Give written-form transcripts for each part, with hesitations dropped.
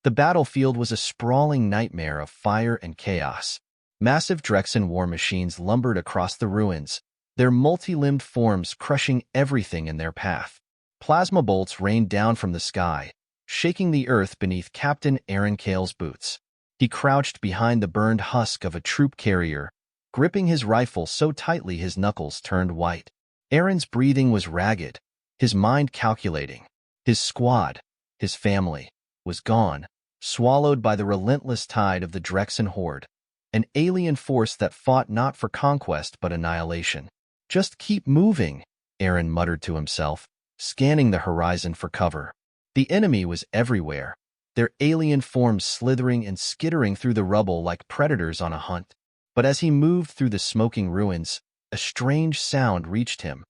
The battlefield was a sprawling nightmare of fire and chaos. Massive Drexen war machines lumbered across the ruins, their multi-limbed forms crushing everything in their path. Plasma bolts rained down from the sky, shaking the earth beneath Captain Eren Kael's boots. He crouched behind the burned husk of a troop carrier, gripping his rifle so tightly his knuckles turned white. Eren's breathing was ragged, his mind calculating. His squad, his family, was gone, swallowed by the relentless tide of the Drexen horde, an alien force that fought not for conquest but annihilation. "Just keep moving," Eren muttered to himself, scanning the horizon for cover. The enemy was everywhere, their alien forms slithering and skittering through the rubble like predators on a hunt. But as he moved through the smoking ruins, a strange sound reached him,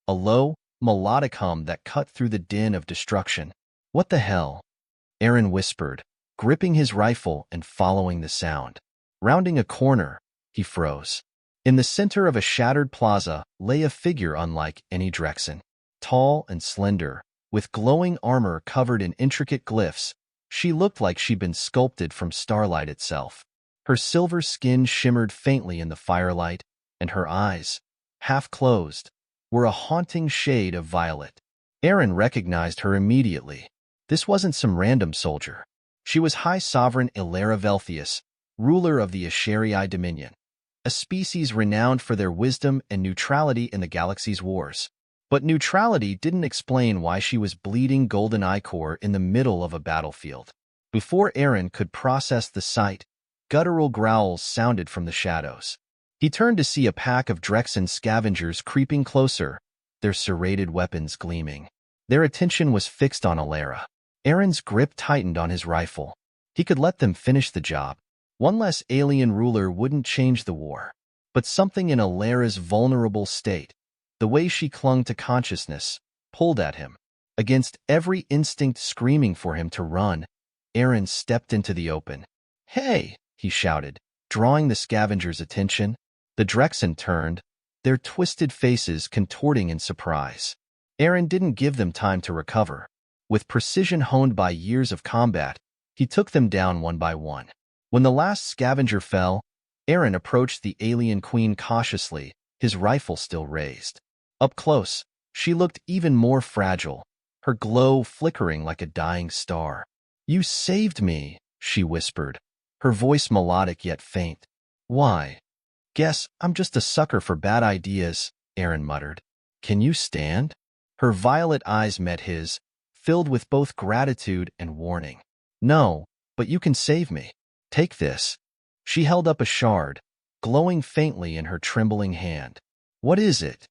a low, melodic hum that cut through the din of destruction. "What the hell?" Eren whispered, gripping his rifle and following the sound. Rounding a corner, he froze. In the center of a shattered plaza lay a figure unlike any Drexen. Tall and slender, with glowing armor covered in intricate glyphs, she looked like she'd been sculpted from starlight itself. Her silver skin shimmered faintly in the firelight, and her eyes, half closed, were a haunting shade of violet. Eren recognized her immediately. This wasn't some random soldier. She was High Sovereign Elara Veltheis, ruler of the HFY Dominion, a species renowned for their wisdom and neutrality in the galaxy's wars. But neutrality didn't explain why she was bleeding golden ichor in the middle of a battlefield. Before Eren could process the sight, guttural growls sounded from the shadows. He turned to see a pack of Drexen scavengers creeping closer, their serrated weapons gleaming. Their attention was fixed on Elara. Eren's grip tightened on his rifle. He could let them finish the job. One less alien ruler wouldn't change the war. But something in Elara's vulnerable state, the way she clung to consciousness, pulled at him. Against every instinct screaming for him to run, Eren stepped into the open. "Hey!" he shouted, drawing the scavengers' attention. The Drexen turned, their twisted faces contorting in surprise. Eren didn't give them time to recover. With precision honed by years of combat, he took them down one by one. When the last scavenger fell, Eren approached the alien queen cautiously, his rifle still raised. Up close, she looked even more fragile, her glow flickering like a dying star. "You saved me," she whispered, her voice melodic yet faint. "Why?" "Guess I'm just a sucker for bad ideas," Eren muttered. "Can you stand?" Her violet eyes met his, filled with both gratitude and warning. "No, but you can save me. Take this." She held up a shard, glowing faintly in her trembling hand. "What is it?"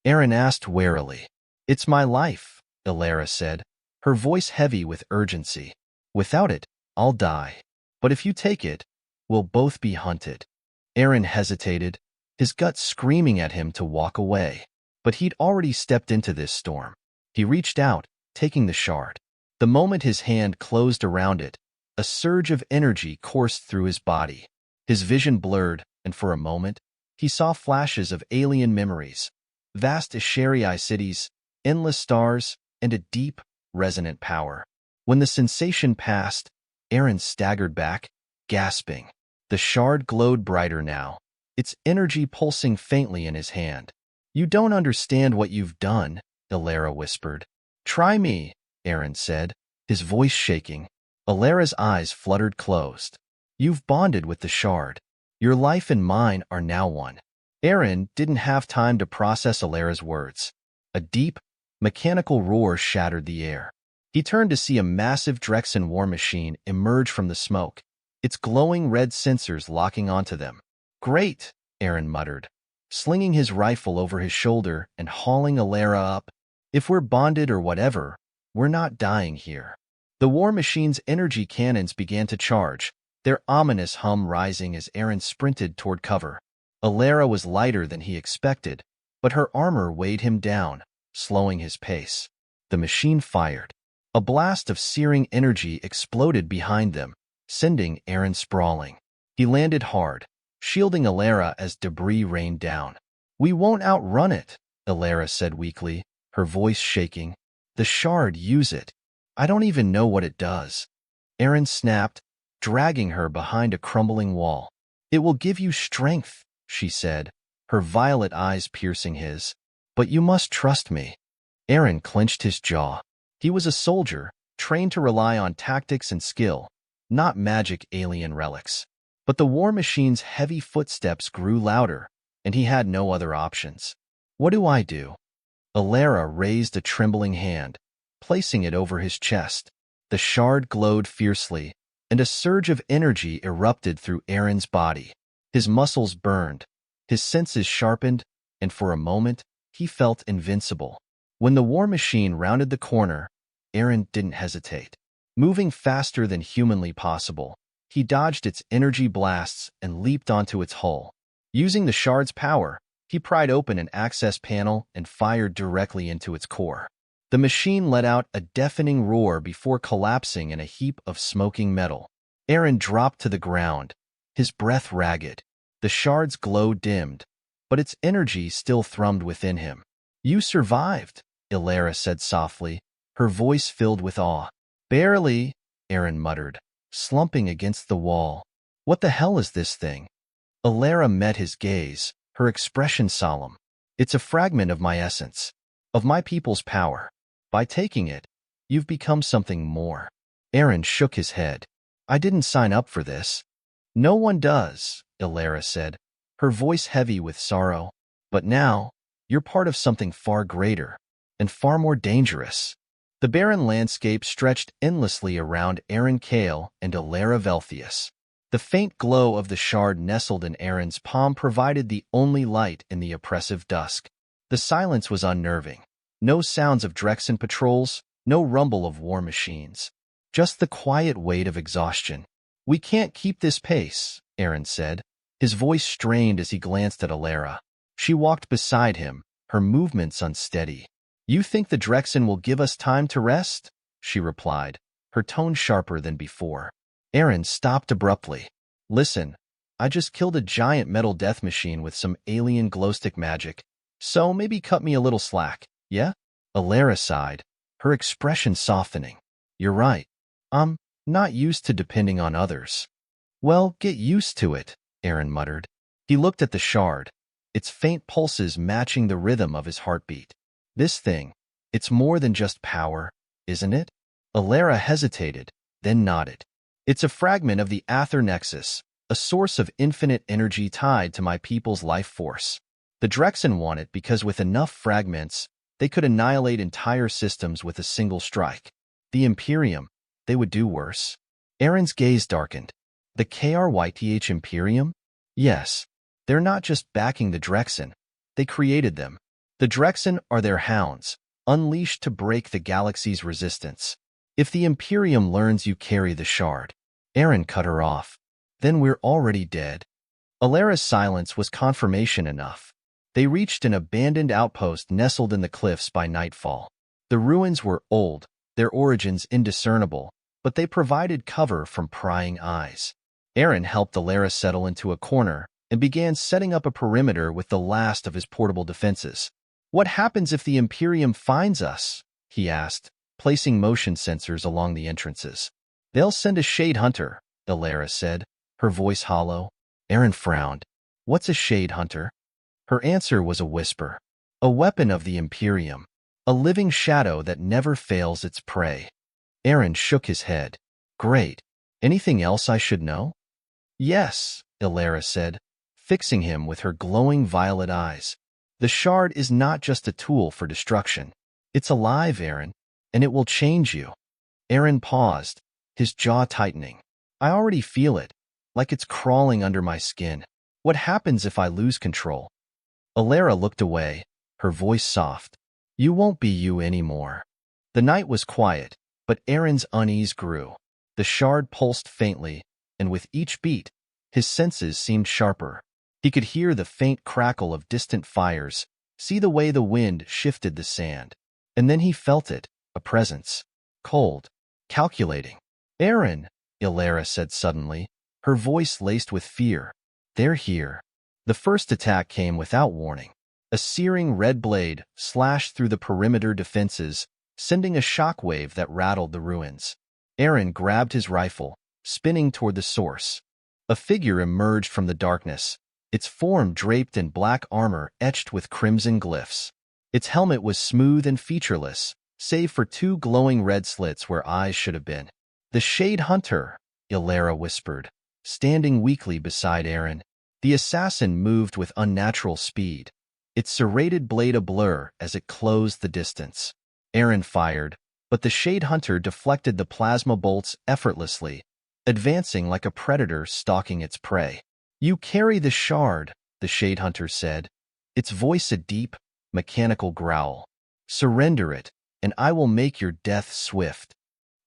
Eren asked warily. "It's my life," Elara said, her voice heavy with urgency. "Without it, I'll die. But if you take it, we'll both be hunted." Eren hesitated, his gut screaming at him to walk away. But he'd already stepped into this storm. He reached out, taking the shard. The moment his hand closed around it, a surge of energy coursed through his body. His vision blurred, and for a moment, he saw flashes of alien memories. Vast HFY cities, endless stars, and a deep, resonant power. When the sensation passed, Eren staggered back, gasping. The shard glowed brighter now, its energy pulsing faintly in his hand. "You don't understand what you've done," Elara whispered. "Try me," Eren said, his voice shaking. Elara's eyes fluttered closed. "You've bonded with the shard. Your life and mine are now one." Eren didn't have time to process Elara's words. A deep, mechanical roar shattered the air. He turned to see a massive Drexen war machine emerge from the smoke, its glowing red sensors locking onto them. "Great," Eren muttered, slinging his rifle over his shoulder and hauling Elara up. "If we're bonded or whatever, we're not dying here." The war machine's energy cannons began to charge, their ominous hum rising as Eren sprinted toward cover. Elara was lighter than he expected, but her armor weighed him down, slowing his pace. The machine fired. A blast of searing energy exploded behind them, sending Eren sprawling. He landed hard, shielding Elara as debris rained down. "We won't outrun it," Elara said weakly, her voice shaking. "The shard, use it. I don't even know what it does." Eren snapped, dragging her behind a crumbling wall. "It will give you strength," she said, her violet eyes piercing his. "But you must trust me." Eren clenched his jaw. He was a soldier, trained to rely on tactics and skill, not magic alien relics. But the war machine's heavy footsteps grew louder, and he had no other options. "What do I do?" Elara raised a trembling hand, placing it over his chest. The shard glowed fiercely, and a surge of energy erupted through Eren's body. His muscles burned, his senses sharpened, and for a moment, he felt invincible. When the war machine rounded the corner, Eren didn't hesitate. Moving faster than humanly possible, he dodged its energy blasts and leaped onto its hull. Using the shard's power, he pried open an access panel and fired directly into its core. The machine let out a deafening roar before collapsing in a heap of smoking metal. Eren dropped to the ground, his breath ragged. The shard's glow dimmed, but its energy still thrummed within him. "You survived," Elara said softly, her voice filled with awe. "Barely," Eren muttered, slumping against the wall. "What the hell is this thing?" Elara met his gaze, her expression solemn. "It's a fragment of my essence, of my people's power. By taking it, you've become something more." Eren shook his head. "I didn't sign up for this." "No one does," Elara said, her voice heavy with sorrow. "But now, you're part of something far greater, and far more dangerous." The barren landscape stretched endlessly around Eren Kael and Elara Veltheis. The faint glow of the shard nestled in Eren's palm provided the only light in the oppressive dusk. The silence was unnerving. No sounds of Drexen patrols, no rumble of war machines. Just the quiet weight of exhaustion. "We can't keep this pace," Eren said. His voice strained as he glanced at Elara. She walked beside him, her movements unsteady. "You think the Drexen will give us time to rest?" she replied, her tone sharper than before. Eren stopped abruptly. "Listen, I just killed a giant metal death machine with some alien glowstick magic, so maybe cut me a little slack, yeah?" Elara sighed, her expression softening. "You're right. I'm not used to depending on others." "Well, get used to it," Eren muttered. He looked at the shard, its faint pulses matching the rhythm of his heartbeat. "This thing, it's more than just power, isn't it?" Elara hesitated, then nodded. "It's a fragment of the Aether Nexus, a source of infinite energy tied to my people's life force. The Drexen want it because with enough fragments, they could annihilate entire systems with a single strike. The Imperium, they would do worse." Eren's gaze darkened. "The Kryth Imperium?" "Yes. They're not just backing the Drexen. They created them. The Drexen are their hounds, unleashed to break the galaxy's resistance. If the Imperium learns you carry the shard..." Eren cut her off. "Then we're already dead." Elara's silence was confirmation enough. They reached an abandoned outpost nestled in the cliffs by nightfall. The ruins were old, their origins indiscernible, but they provided cover from prying eyes. Eren helped Elara settle into a corner and began setting up a perimeter with the last of his portable defenses. "What happens if the Imperium finds us?" he asked, placing motion sensors along the entrances. "They'll send a shade hunter," Elara said, her voice hollow. Eren frowned. "What's a shade hunter?" Her answer was a whisper. "A weapon of the Imperium. A living shadow that never fails its prey." Eren shook his head. "Great. Anything else I should know?" "Yes," Elara said, fixing him with her glowing violet eyes. "The shard is not just a tool for destruction. It's alive, Eren, and it will change you." Eren paused, his jaw tightening. "I already feel it, like it's crawling under my skin. What happens if I lose control?" Elara looked away, her voice soft. "You won't be you anymore." The night was quiet, but Eren's unease grew. The shard pulsed faintly, and with each beat, his senses seemed sharper. He could hear the faint crackle of distant fires, see the way the wind shifted the sand. And then he felt it, a presence. Cold, calculating. "Eren," Elara said suddenly, her voice laced with fear. "They're here." The first attack came without warning. A searing red blade slashed through the perimeter defenses, sending a shockwave that rattled the ruins. Eren grabbed his rifle, spinning toward the source. A figure emerged from the darkness, its form draped in black armor etched with crimson glyphs. Its helmet was smooth and featureless, save for two glowing red slits where eyes should have been. "The Shade Hunter," Elara whispered, standing weakly beside Eren. The assassin moved with unnatural speed, its serrated blade a blur as it closed the distance. Eren fired, but the Shade Hunter deflected the plasma bolts effortlessly, advancing like a predator stalking its prey. "You carry the shard," the Shade Hunter said, its voice a deep, mechanical growl. "Surrender it, and I will make your death swift."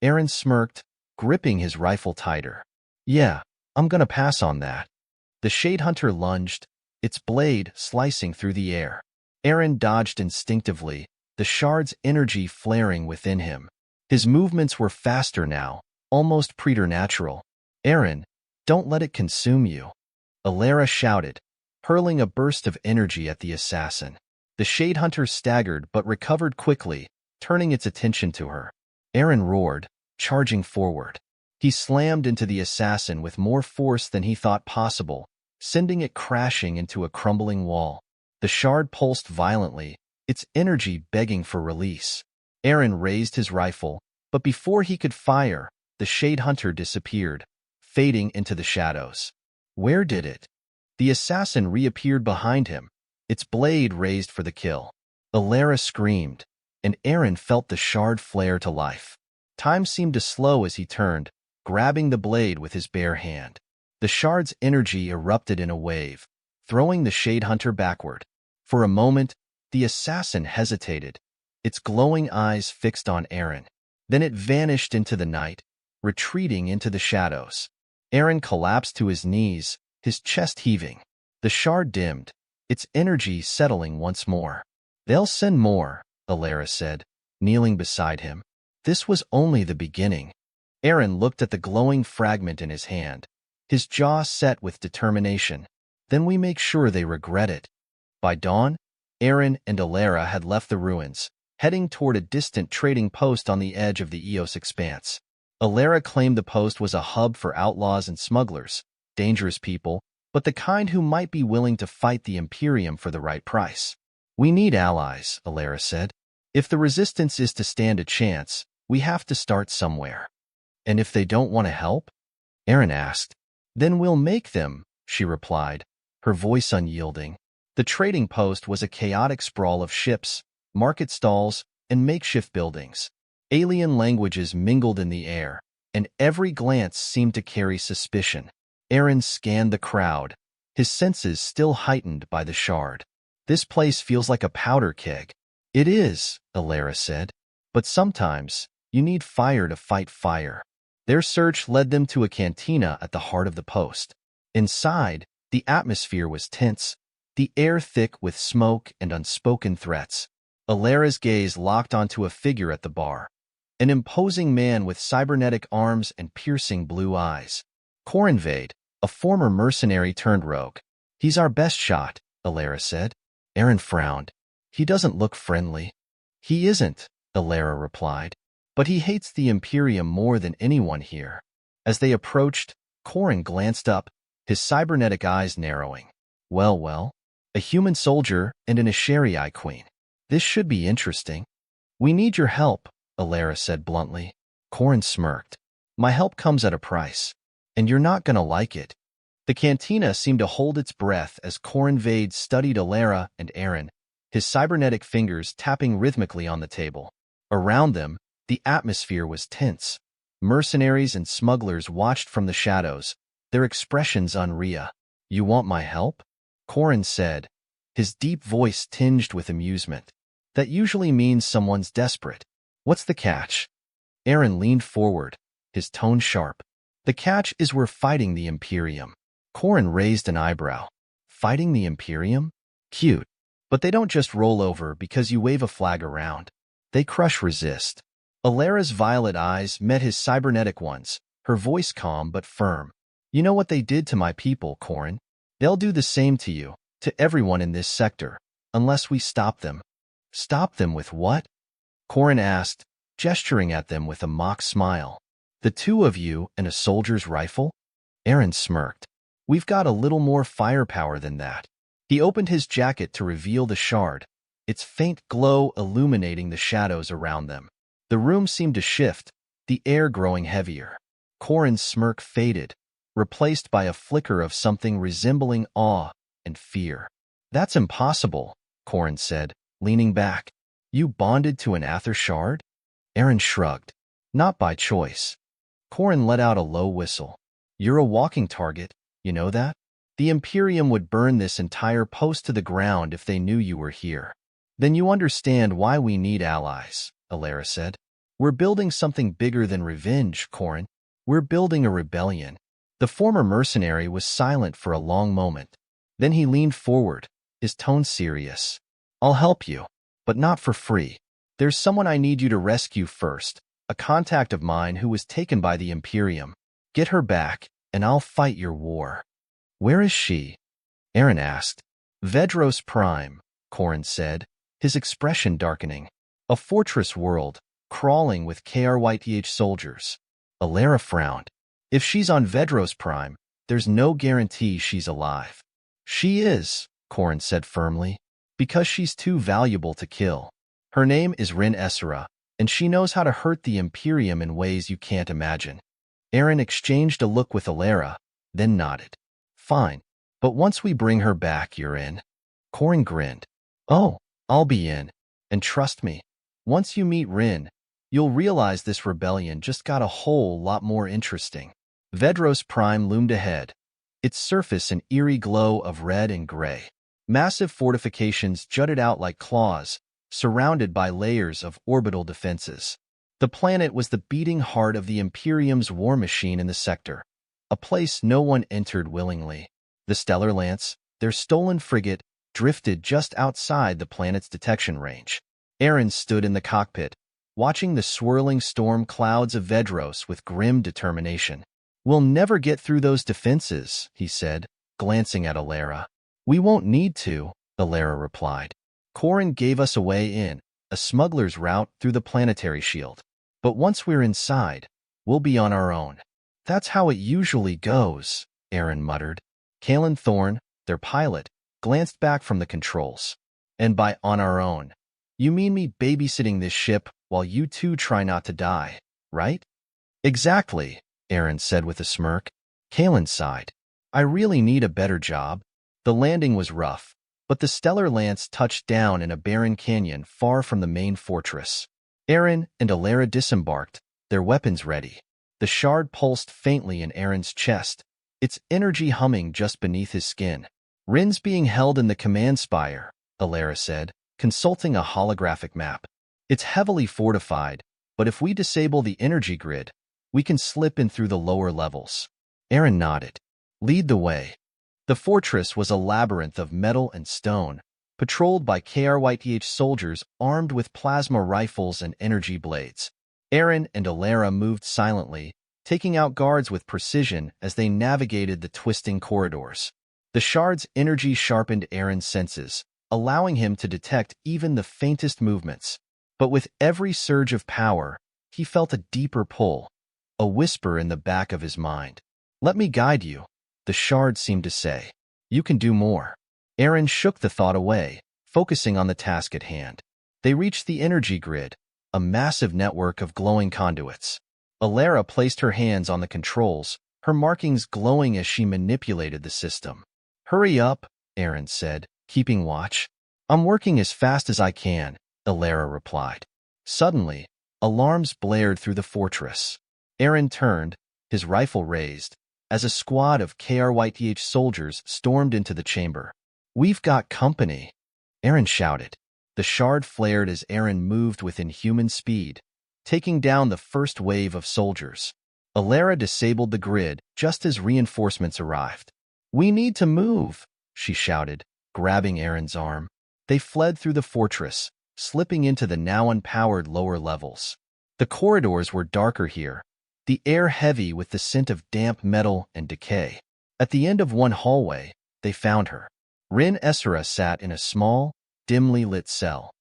Eren smirked, gripping his rifle tighter. "Yeah, I'm gonna pass on that." The Shade Hunter lunged, its blade slicing through the air. Eren dodged instinctively, the shard's energy flaring within him. His movements were faster now, almost preternatural. "Eren, don't let it consume you," Elara shouted, hurling a burst of energy at the assassin. The Shade Hunter staggered but recovered quickly, turning its attention to her. Eren roared, charging forward. He slammed into the assassin with more force than he thought possible, sending it crashing into a crumbling wall. The shard pulsed violently, its energy begging for release. Eren raised his rifle, but before he could fire, the Shade Hunter disappeared, fading into the shadows. Where did it? The assassin reappeared behind him, its blade raised for the kill. Elara screamed, and Eren felt the shard flare to life. Time seemed to slow as he turned, grabbing the blade with his bare hand. The shard's energy erupted in a wave, throwing the Shade Hunter backward. For a moment, the assassin hesitated, its glowing eyes fixed on Eren. Then it vanished into the night, retreating into the shadows. Eren collapsed to his knees, his chest heaving. The shard dimmed, its energy settling once more. "They'll send more," Elara said, kneeling beside him. This was only the beginning. Eren looked at the glowing fragment in his hand, his jaw set with determination. "Then we make sure they regret it." By dawn, Eren and Elara had left the ruins, heading toward a distant trading post on the edge of the Eos expanse. Elara claimed the post was a hub for outlaws and smugglers, dangerous people, but the kind who might be willing to fight the Imperium for the right price. "We need allies," Elara said. "If the resistance is to stand a chance, we have to start somewhere." "And if they don't want to help?" Eren asked. "Then we'll make them," she replied, her voice unyielding. The trading post was a chaotic sprawl of ships, market stalls, and makeshift buildings. Alien languages mingled in the air, and every glance seemed to carry suspicion. Eren scanned the crowd, his senses still heightened by the shard. "This place feels like a powder keg." "It is," Elara said, "but sometimes you need fire to fight fire." Their search led them to a cantina at the heart of the post. Inside, the atmosphere was tense, the air thick with smoke and unspoken threats. Elara's gaze locked onto a figure at the bar, an imposing man with cybernetic arms and piercing blue eyes. "Korinvade, a former mercenary turned rogue. He's our best shot," Elara said. Eren frowned. "He doesn't look friendly." "He isn't," Elara replied, "but he hates the Imperium more than anyone here." As they approached, Korin glanced up, his cybernetic eyes narrowing. Well, a human soldier and an HFY queen. This should be interesting." "We need your help," Elara said bluntly. Korin smirked. "My help comes at a price, and you're not gonna like it." The cantina seemed to hold its breath as Korinvade studied Elara and Eren, his cybernetic fingers tapping rhythmically on the table. Around them, the atmosphere was tense. Mercenaries and smugglers watched from the shadows, their expressions unreal. "You want my help?" Korin said, his deep voice tinged with amusement. "That usually means someone's desperate. What's the catch?" Eren leaned forward, his tone sharp. "The catch is we're fighting the Imperium." Korin raised an eyebrow. "Fighting the Imperium? Cute. But they don't just roll over because you wave a flag around. They crush resist." Elara's violet eyes met his cybernetic ones, her voice calm but firm. "You know what they did to my people, Korin? They'll do the same to you, to everyone in this sector, unless we stop them." "Stop them with what?" Korin asked, gesturing at them with a mock smile. The two of you and a soldier's rifle? Eren smirked. We've got a little more firepower than that. He opened his jacket to reveal the shard, its faint glow illuminating the shadows around them. The room seemed to shift, the air growing heavier. Corin's smirk faded, replaced by a flicker of something resembling awe and fear. That's impossible, Corin said, leaning back. You bonded to an Aether shard? Eren shrugged. Not by choice. Corin let out a low whistle. You're a walking target, you know that? The Imperium would burn this entire post to the ground if they knew you were here. Then you understand why we need allies, Elara said. We're building something bigger than revenge, Corin. We're building a rebellion. The former mercenary was silent for a long moment. Then he leaned forward, his tone serious. I'll help you, but not for free. There's someone I need you to rescue first, a contact of mine who was taken by the Imperium. Get her back, and I'll fight your war. Where is she? Eren asked. Vedros Prime, Corin said, his expression darkening. A fortress world, crawling with Kryth soldiers. Elara frowned. If she's on Vedros Prime, there's no guarantee she's alive. She is, Corin said firmly, because she's too valuable to kill. Her name is Eren Elara, and she knows how to hurt the Imperium in ways you can't imagine. Eren exchanged a look with Elara, then nodded. Fine, but once we bring her back, you're in. Corin grinned. Oh, I'll be in. And trust me, once you meet Eren, you'll realize this rebellion just got a whole lot more interesting. Vedros Prime loomed ahead, its surface an eerie glow of red and gray. Massive fortifications jutted out like claws, surrounded by layers of orbital defenses. The planet was the beating heart of the Imperium's war machine in the sector, a place no one entered willingly. The Stellar Lance, their stolen frigate, drifted just outside the planet's detection range. Eren stood in the cockpit, watching the swirling storm clouds of Vedros with grim determination. We'll never get through those defenses, he said, glancing at Elara. We won't need to, Elara replied. Corin gave us a way in, a smuggler's route through the planetary shield. But once we're inside, we'll be on our own. That's how it usually goes, Eren muttered. Kael Thorn, their pilot, glanced back from the controls. And by on our own, you mean me babysitting this ship while you two try not to die, right? Exactly, Eren said with a smirk. Kael sighed. I really need a better job. The landing was rough, but the Stellar Lance touched down in a barren canyon far from the main fortress. Eren and Elara disembarked, their weapons ready. The shard pulsed faintly in Eren's chest, its energy humming just beneath his skin. Ren's being held in the command spire, Elara said, consulting a holographic map. It's heavily fortified, but if we disable the energy grid, we can slip in through the lower levels. Eren nodded. Lead the way. The fortress was a labyrinth of metal and stone, patrolled by Kryth soldiers armed with plasma rifles and energy blades. Eren and Elara moved silently, taking out guards with precision as they navigated the twisting corridors. The shard's energy sharpened Eren's senses, allowing him to detect even the faintest movements. But with every surge of power, he felt a deeper pull, a whisper in the back of his mind. Let me guide you, the shard seemed to say. You can do more. Eren shook the thought away, focusing on the task at hand. They reached the energy grid, a massive network of glowing conduits. Elara placed her hands on the controls, her markings glowing as she manipulated the system. Hurry up, Eren said, keeping watch. I'm working as fast as I can, Elara replied. Suddenly, alarms blared through the fortress. Eren turned, his rifle raised, as a squad of Kryth soldiers stormed into the chamber. We've got company, Eren shouted. The shard flared as Eren moved within human speed, taking down the first wave of soldiers. Elara disabled the grid just as reinforcements arrived. We need to move, she shouted, grabbing Eren's arm. They fled through the fortress, slipping into the now unpowered lower levels. The corridors were darker here, the air heavy with the scent of damp metal and decay. At the end of one hallway, they found her. Eren Elara sat in a small, dimly lit cell.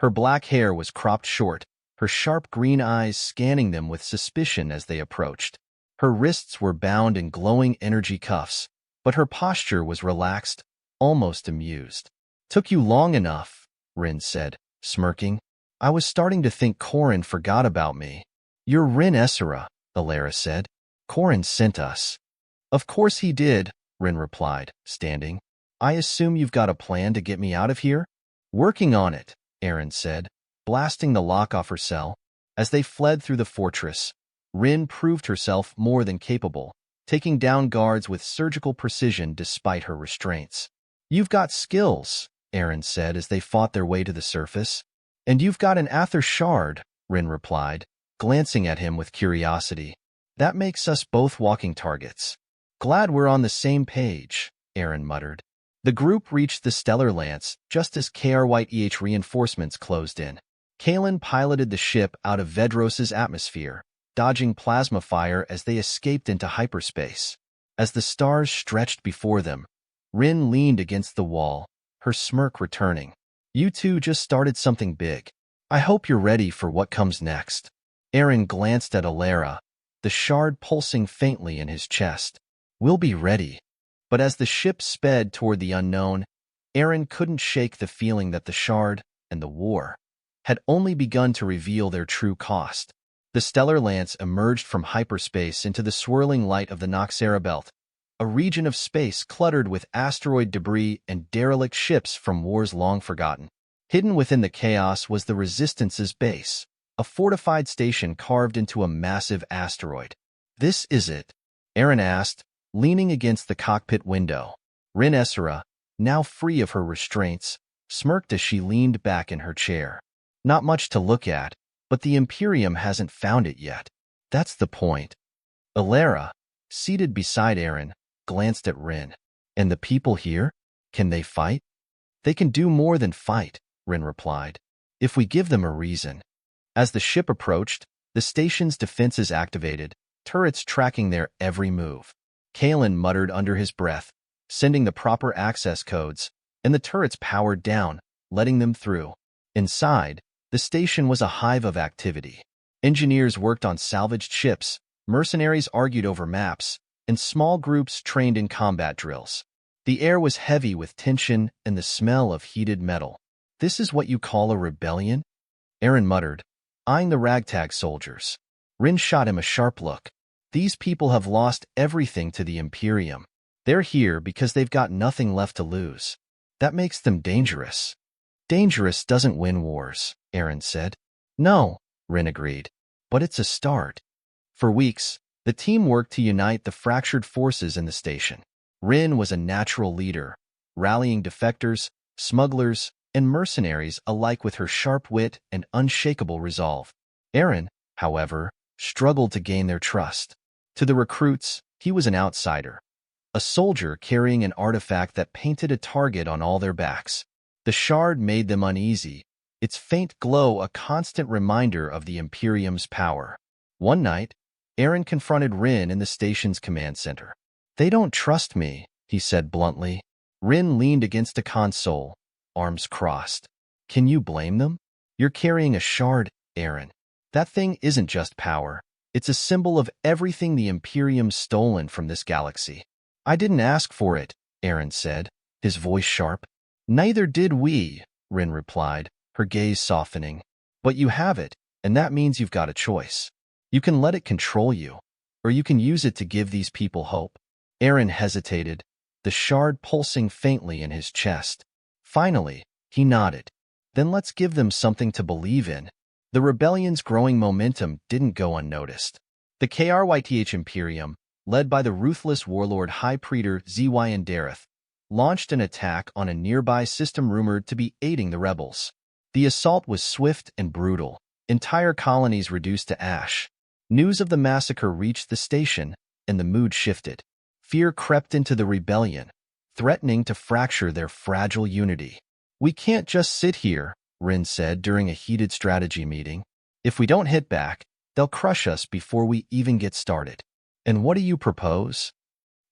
Her black hair was cropped short, her sharp green eyes scanning them with suspicion as they approached. Her wrists were bound in glowing energy cuffs, but her posture was relaxed, almost amused. "Took you long enough," Rin said, smirking. "I was starting to think Korin forgot about me." "You're Eren and Elara," Elara said. "Korin sent us." "Of course he did," Rin replied, standing. "I assume you've got a plan to get me out of here?" "Working on it," Eren said, blasting the lock off her cell. As they fled through the fortress, Rin proved herself more than capable, taking down guards with surgical precision despite her restraints. "You've got skills," Eren said as they fought their way to the surface. "And you've got an Aether shard," Rin replied, glancing at him with curiosity. "That makes us both walking targets." "Glad we're on the same page," Eren muttered. The group reached the Stellar Lance just as Kryth reinforcements closed in. Kaelin piloted the ship out of Vedros's atmosphere, dodging plasma fire as they escaped into hyperspace. As the stars stretched before them, Rin leaned against the wall, her smirk returning. "You two just started something big. I hope you're ready for what comes next." Eren glanced at Elara, the shard pulsing faintly in his chest. "We'll be ready." But as the ship sped toward the unknown, Eren couldn't shake the feeling that the shard and the war had only begun to reveal their true cost. The Stellar Lance emerged from hyperspace into the swirling light of the Noxera Belt, a region of space cluttered with asteroid debris and derelict ships from wars long forgotten. Hidden within the chaos was the Resistance's base, a fortified station carved into a massive asteroid. "This is it?" Eren asked, leaning against the cockpit window. Eren and Elara, now free of her restraints, smirked as she leaned back in her chair. "Not much to look at, but the Imperium hasn't found it yet. That's the point." Elara, seated beside Eren, glanced at Eren. "And the people here? Can they fight?" "They can do more than fight," Eren replied, "if we give them a reason." As the ship approached, the station's defenses activated, turrets tracking their every move. Kaelin muttered under his breath, sending the proper access codes, and the turrets powered down, letting them through. Inside, the station was a hive of activity. Engineers worked on salvaged ships, mercenaries argued over maps, and small groups trained in combat drills. The air was heavy with tension and the smell of heated metal. "This is what you call a rebellion?" Eren muttered, eyeing the ragtag soldiers. Rin shot him a sharp look. "These people have lost everything to the Imperium. They're here because they've got nothing left to lose. That makes them dangerous." "Dangerous doesn't win wars," Eren said. "No," Rin agreed, "but it's a start." For weeks, the team worked to unite the fractured forces in the station. Rin was a natural leader, rallying defectors, smugglers, and mercenaries alike with her sharp wit and unshakable resolve. Eren, however, struggled to gain their trust. To the recruits, he was an outsider, a soldier carrying an artifact that painted a target on all their backs. The shard made them uneasy, its faint glow a constant reminder of the Imperium's power. One night, Eren confronted Rin in the station's command center. "They don't trust me," he said bluntly. Rin leaned against a console, arms crossed. "Can you blame them? You're carrying a shard, Eren. That thing isn't just power. It's a symbol of everything the Imperium's stolen from this galaxy." "I didn't ask for it," Eren said, his voice sharp. "Neither did we," Rin replied, her gaze softening. "But you have it, and that means you've got a choice. You can let it control you, or you can use it to give these people hope." Eren hesitated, the shard pulsing faintly in his chest. Finally, he nodded. "Then let's give them something to believe in." The rebellion's growing momentum didn't go unnoticed. The Kryth Imperium, led by the ruthless warlord High Praetor HFY and Dareth, launched an attack on a nearby system rumored to be aiding the rebels. The assault was swift and brutal, entire colonies reduced to ash. News of the massacre reached the station, and the mood shifted. Fear crept into the rebellion, threatening to fracture their fragile unity. "We can't just sit here," Rin said during a heated strategy meeting. "If we don't hit back, they'll crush us before we even get started." "And what do you propose?"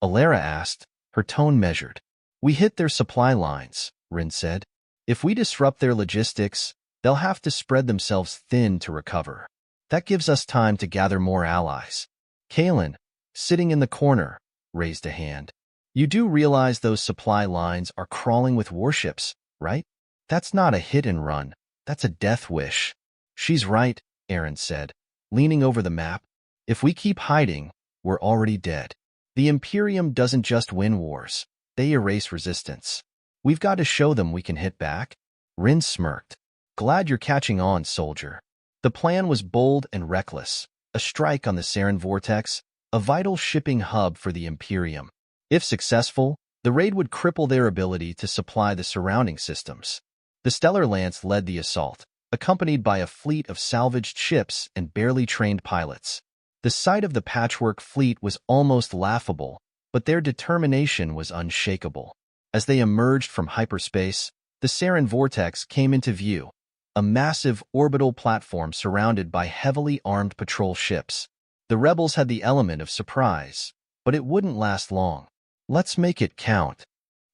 Elara asked, her tone measured. "We hit their supply lines," Rin said. "If we disrupt their logistics, They'll have to spread themselves thin to recover. That gives us time to gather more allies. Kaelin, sitting in the corner, raised a hand. You do realize those supply lines are crawling with warships, right? That's not a hit and run. That's a death wish. She's right, Eren said, leaning over the map. If we keep hiding, we're already dead. The Imperium doesn't just win wars. They erase resistance. We've got to show them we can hit back. Rin smirked. Glad you're catching on, soldier. The plan was bold and reckless. A strike on the Saren Vortex, a vital shipping hub for the Imperium. If successful, the raid would cripple their ability to supply the surrounding systems. The Stellar Lance led the assault, accompanied by a fleet of salvaged ships and barely trained pilots. The sight of the patchwork fleet was almost laughable, but their determination was unshakable. As they emerged from hyperspace, the Saren Vortex came into view, a massive orbital platform surrounded by heavily armed patrol ships. The rebels had the element of surprise, but it wouldn't last long. Let's make it count,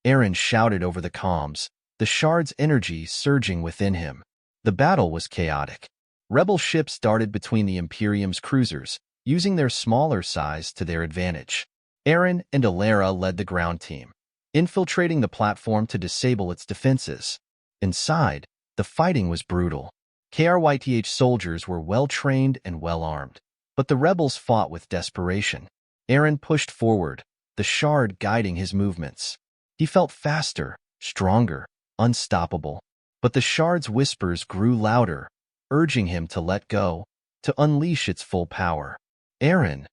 Eren shouted over the comms, the shard's energy surging within him. The battle was chaotic. Rebel ships darted between the Imperium's cruisers, using their smaller size to their advantage. Eren and Elara led the ground team, infiltrating the platform to disable its defenses. Inside, the fighting was brutal. Kryth soldiers were well-trained and well-armed, but the rebels fought with desperation. Eren pushed forward, the shard guiding his movements. He felt faster, stronger, unstoppable. But the shard's whispers grew louder, urging him to let go, to unleash its full power. Eren!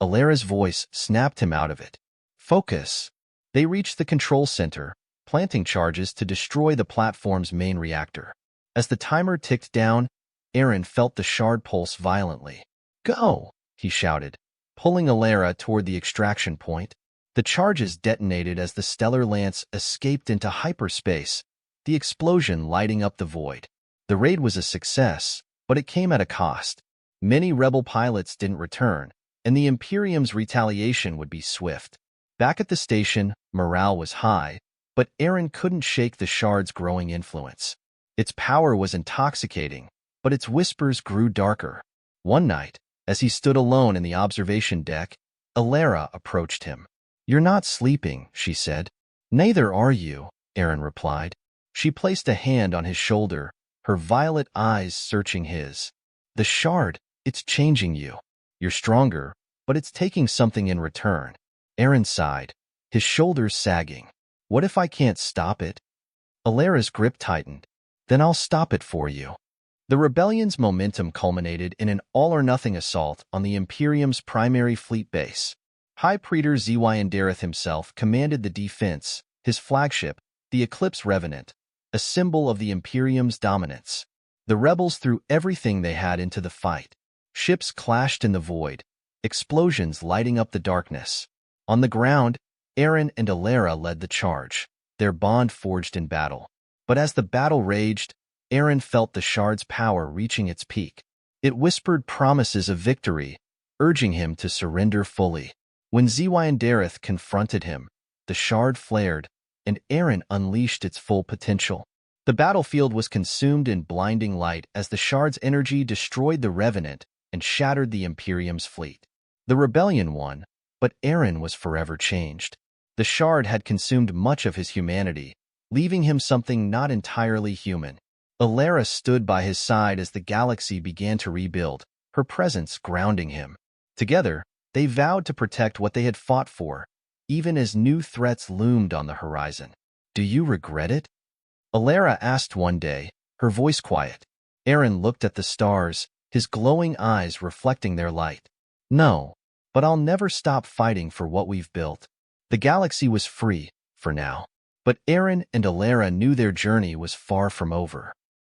Elara's voice snapped him out of it. Focus! They reached the control center, planting charges to destroy the platform's main reactor. As the timer ticked down, Eren felt the shard pulse violently. Go! He shouted, pulling Elara toward the extraction point. The charges detonated as the Stellar Lance escaped into hyperspace, the explosion lighting up the void. The raid was a success, but it came at a cost. Many rebel pilots didn't return, and the Imperium's retaliation would be swift. Back at the station, morale was high, but Eren couldn't shake the shard's growing influence. Its power was intoxicating, but its whispers grew darker. One night, as he stood alone in the observation deck, Elara approached him. You're not sleeping, she said. Neither are you, Eren replied. She placed a hand on his shoulder, her violet eyes searching his. The shard, it's changing you. You're stronger, but it's taking something in return. Eren sighed, his shoulders sagging. What if I can't stop it? Elara's grip tightened. Then I'll stop it for you. The rebellion's momentum culminated in an all-or-nothing assault on the Imperium's primary fleet base. High Praetor Eren himself commanded the defense, his flagship, the Eclipse Revenant, a symbol of the Imperium's dominance. The rebels threw everything they had into the fight. Ships clashed in the void, explosions lighting up the darkness. On the ground, Eren and Elara led the charge, their bond forged in battle. But as the battle raged, Eren felt the shard's power reaching its peak. It whispered promises of victory, urging him to surrender fully. When Eren confronted him, the shard flared, and Eren unleashed its full potential. The battlefield was consumed in blinding light as the shard's energy destroyed the Revenant and shattered the Imperium's fleet. The rebellion won, but Eren was forever changed. The shard had consumed much of his humanity, leaving him something not entirely human. Elara stood by his side as the galaxy began to rebuild, her presence grounding him. Together, they vowed to protect what they had fought for, even as new threats loomed on the horizon. Do you regret it? Elara asked one day, her voice quiet. Eren looked at the stars, his glowing eyes reflecting their light. No, but I'll never stop fighting for what we've built. The galaxy was free, for now. But Eren and Elara knew their journey was far from over.